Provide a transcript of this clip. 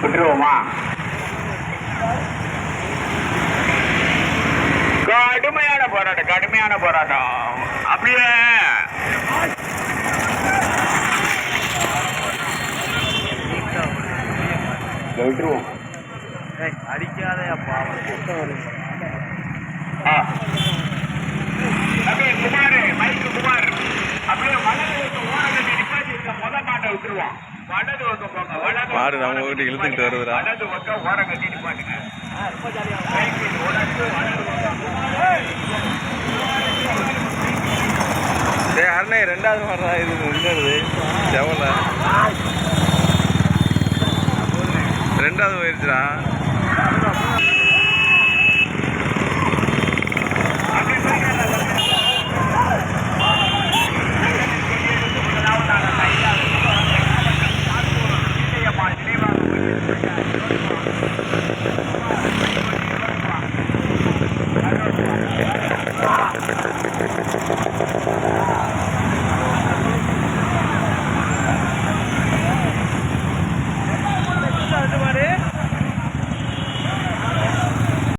விட்டுருவோமா? கடுமையான போராட்டம், கடுமையான போராட்டம். அப்படியே விட்டுருவோம். அடிக்காதே அப்பா அப்படியே குமார், மைக்கு குமார் அப்படியே வலது பக்கம் ஓரங்கட்டி நிப்பாட்டி இருக்க முத மாட்டை விட்டுருவோம். வலது பக்கம் போங்க, மாடு நம்ம கிட்ட இழுத்துக்கிட்டு வருதுடா. வலது பக்கம் ஓரங்கட்டி நிப்பாட்டுங்க. அண்ணே ரெண்டாவது மாடுறா இது முன்னது செவல ரெண்டாவது போயிருச்சுடா.